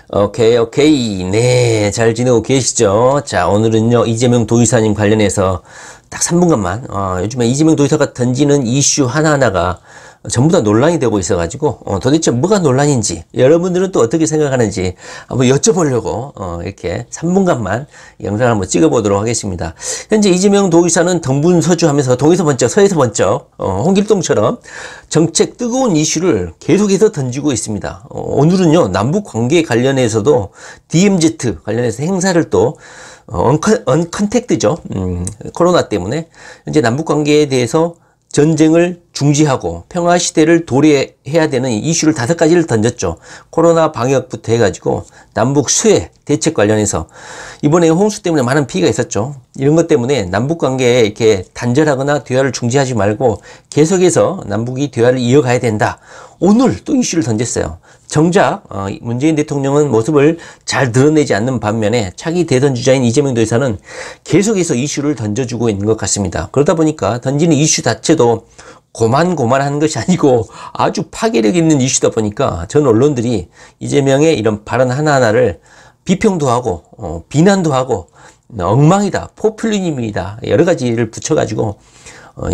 오케이. 네, 잘 지내고 계시죠? 자, 오늘은요, 이재명 도지사님 관련해서 딱 3분간만, 요즘에 이재명 도지사가 던지는 이슈 하나하나가 전부 다 논란이 되고 있어가지고, 도대체 뭐가 논란인지, 여러분들은 또 어떻게 생각하는지 한번 여쭤보려고, 이렇게 3분간만 영상을 한번 찍어보도록 하겠습니다. 현재 이재명 도지사는 등분서주 하면서 동에서 번쩍, 서에서 번쩍, 홍길동처럼 정책 뜨거운 이슈를 계속해서 던지고 있습니다. 오늘은요, 남북 관계 관련해서도 DMZ 관련해서 행사를 또 언컨택트죠. 코로나 때문에 현재 남북 관계에 대해서 전쟁을 중지하고 평화 시대를 도래해야 되는 이슈를 5가지를 던졌죠. 코로나 방역부터 해가지고 남북 수해 대책 관련해서 이번에 홍수 때문에 많은 피해가 있었죠. 이런 것 때문에 남북 관계에 이렇게 단절하거나 대화를 중지하지 말고 계속해서 남북이 대화를 이어가야 된다. 오늘 또 이슈를 던졌어요. 정작 문재인 대통령은 모습을 잘 드러내지 않는 반면에 차기 대선 주자인 이재명 도지사는 계속해서 이슈를 던져주고 있는 것 같습니다. 그러다 보니까 던지는 이슈 자체도 고만고만한 것이 아니고 아주 파괴력 있는 이슈다 보니까 전 언론들이 이재명의 이런 발언 하나하나를 비평도 하고 비난도 하고 엉망이다, 포퓰리즘이다 여러 가지를 붙여가지고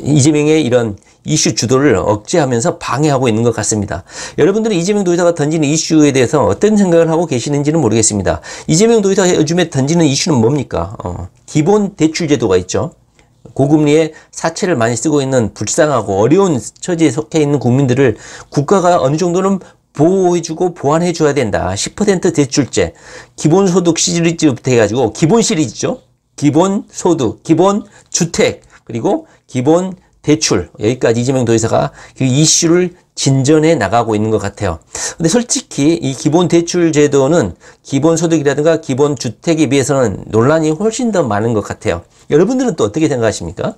이재명의 이런 이슈 주도를 억제하면서 방해하고 있는 것 같습니다. 여러분들은 이재명 도지사가 던지는 이슈에 대해서 어떤 생각을 하고 계시는지는 모르겠습니다. 이재명 도지사가 요즘에 던지는 이슈는 뭡니까? 기본 대출 제도가 있죠. 고금리에 사채를 많이 쓰고 있는 불쌍하고 어려운 처지에 속해 있는 국민들을 국가가 어느 정도는 보호해주고 보완해줘야 된다. 10% 대출제, 기본소득 시리즈부터 해가지고 기본 시리즈죠. 기본소득, 기본주택, 그리고 기본 대출, 여기까지 이재명 도지사가 그 이슈를 진전해 나가고 있는 것 같아요. 근데 솔직히 이 기본 대출 제도는 기본 소득이라든가 기본 주택에 비해서는 논란이 훨씬 더 많은 것 같아요. 여러분들은 또 어떻게 생각하십니까?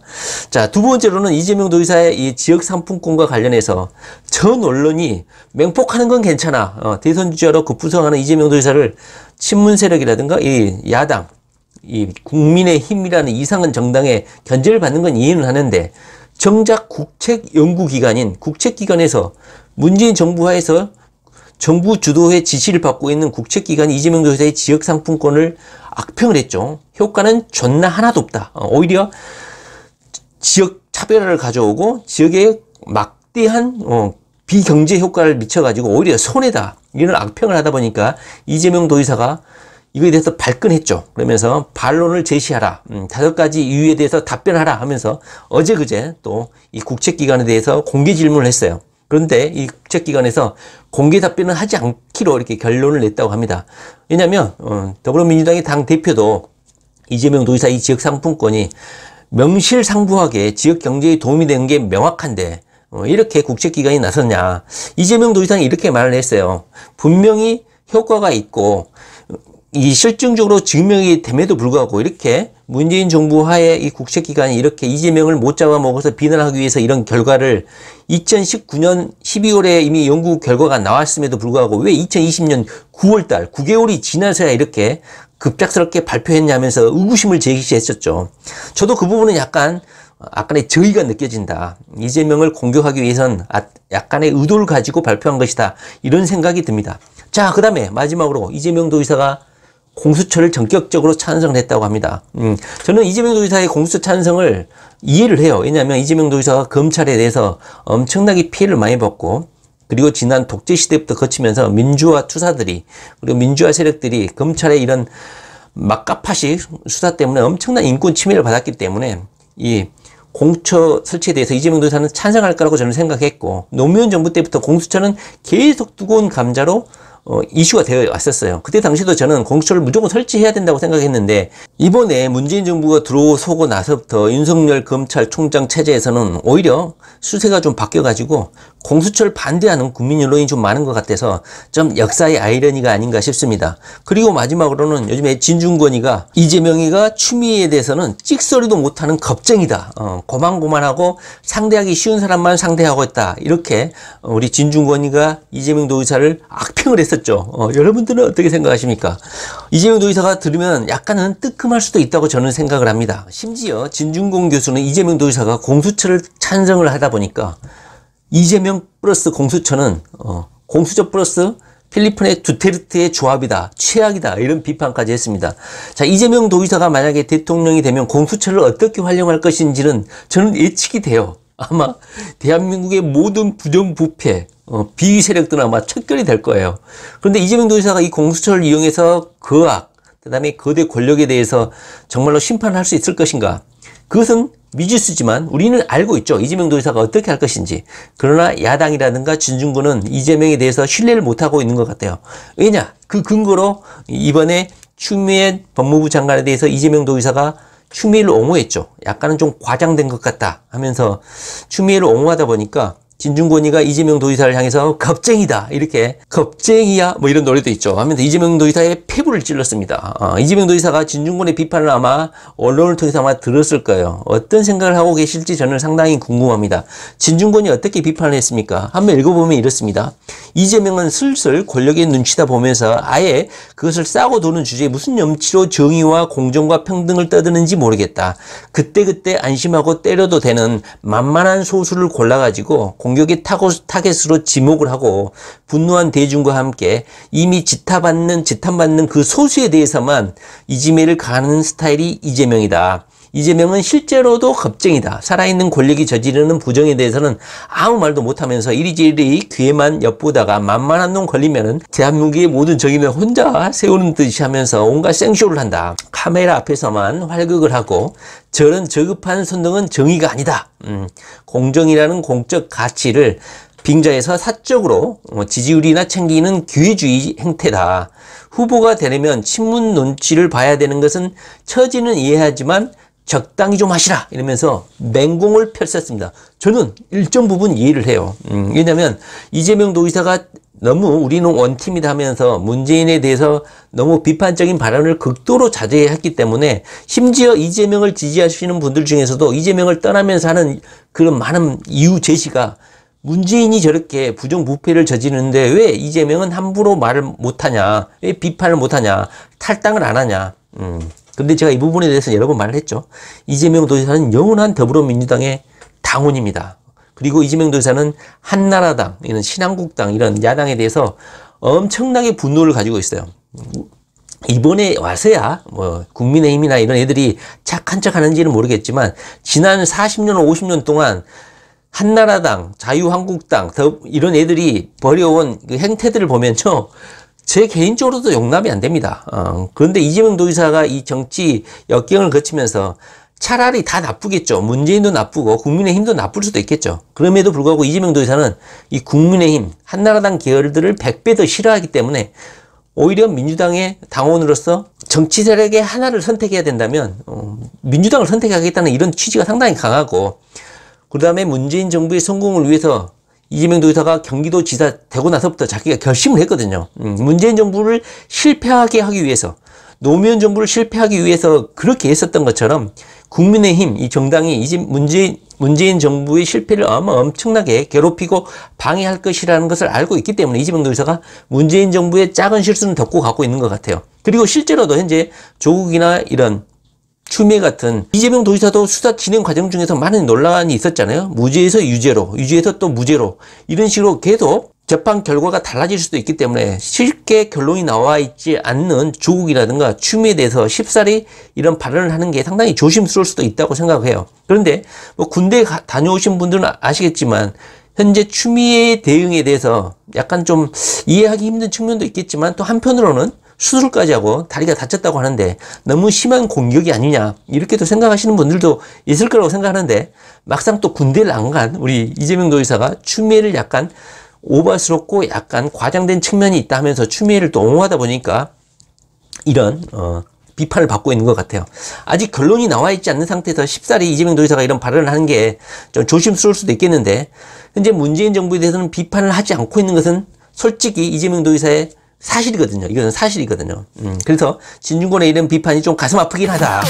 자, 두 번째로는 이재명 도지사의 이 지역 상품권과 관련해서 전 언론이 맹폭하는 건 괜찮아. 대선 주자로 급부상하는 이재명 도지사를 친문 세력이라든가 이 야당, 이 국민의힘이라는 이상한 정당의 견제를 받는 건 이해는 하는데 정작 국책연구기관인 국책기관에서 문재인 정부 하에서 정부 주도의 지시를 받고 있는 국책기관이 이재명 도지사의 지역상품권을 악평을 했죠. 효과는 존나 하나도 없다. 오히려 지역 차별화를 가져오고 지역에 막대한 비경제 효과를 미쳐가지고 오히려 손해다. 이런 악평을 하다 보니까 이재명 도지사가 이거에 대해서 발끈했죠. 그러면서 반론을 제시하라. 5가지 이유에 대해서 답변하라 하면서 어제 그제 또 이 국책기관에 대해서 공개 질문을 했어요. 그런데 이 국책기관에서 공개 답변을 하지 않기로 이렇게 결론을 냈다고 합니다. 왜냐하면 더불어민주당의 당대표도 이재명 도지사 이 지역상품권이 명실상부하게 지역경제에 도움이 되는 게 명확한데 이렇게 국책기관이 나섰냐. 이재명 도지사는 이렇게 말을 했어요. 분명히 효과가 있고 이 실증적으로 증명이 됨에도 불구하고 이렇게 문재인 정부 하에 이 국책기관이 이렇게 이재명을 못 잡아먹어서 비난하기 위해서 이런 결과를 2019년 12월에 이미 연구 결과가 나왔음에도 불구하고 왜 2020년 9월달 9개월이 지나서야 이렇게 급작스럽게 발표했냐면서 의구심을 제기했었죠. 저도 그 부분은 약간의 저의가 느껴진다. 이재명을 공격하기 위해선 약간의 의도를 가지고 발표한 것이다. 이런 생각이 듭니다. 자, 그 다음에 마지막으로 이재명 도지사가 공수처를 전격적으로 찬성을 했다고 합니다. 저는 이재명 도지사의 공수처 찬성을 이해를 해요. 왜냐하면 이재명 도지사가 검찰에 대해서 엄청나게 피해를 많이 받고 그리고 지난 독재 시대부터 거치면서 민주화 투사들이 그리고 민주화 세력들이 검찰의 이런 막가파식 수사 때문에 엄청난 인권 침해를 받았기 때문에 이 공수처 설치에 대해서 이재명 도지사는 찬성할 거라고 저는 생각했고 노무현 정부 때부터 공수처는 계속 뜨거운 감자로 이슈가 되어 왔었어요. 그때 당시도 저는 공수처를 무조건 설치해야 된다고 생각했는데 이번에 문재인 정부가 들어서고 나서부터 윤석열 검찰총장 체제에서는 오히려 수세가 좀 바뀌어가지고 공수처를 반대하는 국민 여론이 좀 많은 것 같아서 좀 역사의 아이러니가 아닌가 싶습니다. 그리고 마지막으로는 요즘에 진중권이가 이재명이가 추미애에 대해서는 찍소리도 못하는 겁쟁이다. 고만고만하고 상대하기 쉬운 사람만 상대하고 있다. 이렇게 우리 진중권이가 이재명 도지사를 악평을 했었죠. 여러분들은 어떻게 생각하십니까? 이재명 도지사가 들으면 약간은 뜨끔할 수도 있다고 저는 생각을 합니다. 심지어 진중권 교수는 이재명 도지사가 공수처를 찬성을 하다 보니까 이재명 플러스 공수처는 공수처 플러스 필리핀의 두테르테의 조합이다, 최악이다, 이런 비판까지 했습니다. 자, 이재명 도의사가 만약에 대통령이 되면 공수처를 어떻게 활용할 것인지는 저는 예측이 돼요. 아마 대한민국의 모든 부정부패, 비위 세력들은 아마 척결이 될 거예요. 그런데 이재명 도의사가 이 공수처를 이용해서 거악, 그다음에 거대 권력에 대해서 정말로 심판을 할 수 있을 것인가? 그것은 미지수지만 우리는 알고 있죠. 이재명 도의사가 어떻게 할 것인지. 그러나 야당이라든가 진중권은 이재명에 대해서 신뢰를 못하고 있는 것 같아요. 왜냐? 그 근거로 이번에 추미애 법무부 장관에 대해서 이재명 도의사가 추미애를 옹호했죠. 약간은 좀 과장된 것 같다 하면서 추미애를 옹호하다 보니까 진중권이가 이재명 도의사를 향해서 겁쟁이다, 이렇게 겁쟁이야 뭐 이런 노래도 있죠 하면서 이재명 도의사의 폐부를 찔렀습니다. 이재명 도의사가 진중권의 비판을 아마 언론을 통해서 아마 들었을 거예요. 어떤 생각을 하고 계실지 저는 상당히 궁금합니다. 진중권이 어떻게 비판을 했습니까? 한번 읽어보면 이렇습니다. 이재명은 슬슬 권력의 눈치다 보면서 아예 그것을 싸고 도는 주제에 무슨 염치로 정의와 공정과 평등을 떠드는지 모르겠다. 그때그때 안심하고 때려도 되는 만만한 소수를 골라가지고 공격의 타겟으로 지목을 하고 분노한 대중과 함께 이미 지탄받는 그 소수에 대해서만 이지매를 가하는 스타일이 이재명이다. 이재명은 실제로도 겁쟁이다. 살아있는 권력이 저지르는 부정에 대해서는 아무 말도 못하면서 이리저리 귀에만 엿보다가 만만한 놈 걸리면은 대한민국의 모든 정의는 혼자 세우는 듯이 하면서 온갖 생쇼를 한다. 카메라 앞에서만 활극을 하고 저런 저급한 선동은 정의가 아니다. 공정이라는 공적 가치를 빙자해서 사적으로 지지율이나 챙기는 기회주의 행태다. 후보가 되려면 친문 눈치를 봐야 되는 것은 처지는 이해하지만 적당히 좀 하시라 이러면서 맹공을 펼쳤습니다. 저는 일정 부분 이해를 해요. 왜냐하면 이재명 도의사가 너무 우리는 원팀이다 하면서 문재인에 대해서 너무 비판적인 발언을 극도로 자제했기 때문에 심지어 이재명을 지지하시는 분들 중에서도 이재명을 떠나면서 하는 그런 많은 이유 제시가 문재인이 저렇게 부정부패를 저지르는데 왜 이재명은 함부로 말을 못하냐, 왜 비판을 못하냐, 탈당을 안 하냐. 근데 제가 이 부분에 대해서 여러 번 말을 했죠. 이재명 도지사는 영원한 더불어민주당의 당원입니다. 그리고 이재명 도지사는 한나라당, 이런 신한국당, 이런 야당에 대해서 엄청나게 분노를 가지고 있어요. 이번에 와서야 뭐 국민의힘이나 이런 애들이 착한 척 하는지는 모르겠지만 지난 40년, 50년 동안 한나라당, 자유한국당, 이런 애들이 벌여온 그 행태들을 보면요. 제 개인적으로도 용납이 안 됩니다. 그런데 이재명 도의사가 이 정치 역경을 거치면서 차라리 다 나쁘겠죠. 문재인도 나쁘고 국민의힘도 나쁠 수도 있겠죠. 그럼에도 불구하고 이재명 도의사는 이 국민의힘, 한나라당 계열들을 100배 더 싫어하기 때문에 오히려 민주당의 당원으로서 정치 세력의 하나를 선택해야 된다면 민주당을 선택하겠다는 이런 취지가 상당히 강하고, 그 다음에 문재인 정부의 성공을 위해서 이재명 도의사가 경기도 지사 되고 나서부터 자기가 결심을 했거든요. 문재인 정부를 실패하게 하기 위해서, 노무현 정부를 실패하기 위해서 그렇게 했었던 것처럼 국민의힘 이 정당이 이제 문재인 정부의 실패를 아마 엄청나게 괴롭히고 방해할 것이라는 것을 알고 있기 때문에 이재명 도의사가 문재인 정부의 작은 실수는 덮고 가고 있는 것 같아요. 그리고 실제로도 현재 조국이나 이런 추미애 같은 이재명 도지사도 수사 진행 과정 중에서 많은 논란이 있었잖아요. 무죄에서 유죄로, 유죄에서 또 무죄로, 이런 식으로 계속 재판 결과가 달라질 수도 있기 때문에 쉽게 결론이 나와 있지 않는 조국이라든가 추미애에 대해서 쉽사리 이런 발언을 하는 게 상당히 조심스러울 수도 있다고 생각해요. 그런데 뭐 군대 다녀오신 분들은 아시겠지만 현재 추미애 대응에 대해서 약간 좀 이해하기 힘든 측면도 있겠지만 또 한편으로는 수술까지 하고 다리가 다쳤다고 하는데 너무 심한 공격이 아니냐, 이렇게도 생각하시는 분들도 있을 거라고 생각하는데, 막상 또 군대를 안 간 우리 이재명 도지사가 추미애를 약간 오버스럽고 약간 과장된 측면이 있다 하면서 추미애를 또 옹호하다 보니까 이런 비판을 받고 있는 것 같아요. 아직 결론이 나와 있지 않는 상태에서 쉽사리 이재명 도지사가 이런 발언을 하는 게 좀 조심스러울 수도 있겠는데, 현재 문재인 정부에 대해서는 비판을 하지 않고 있는 것은 솔직히 이재명 도지사의 사실이거든요. 이것은 사실이거든요. 그래서 진중권의 이런 비판이 좀 가슴 아프긴 하다.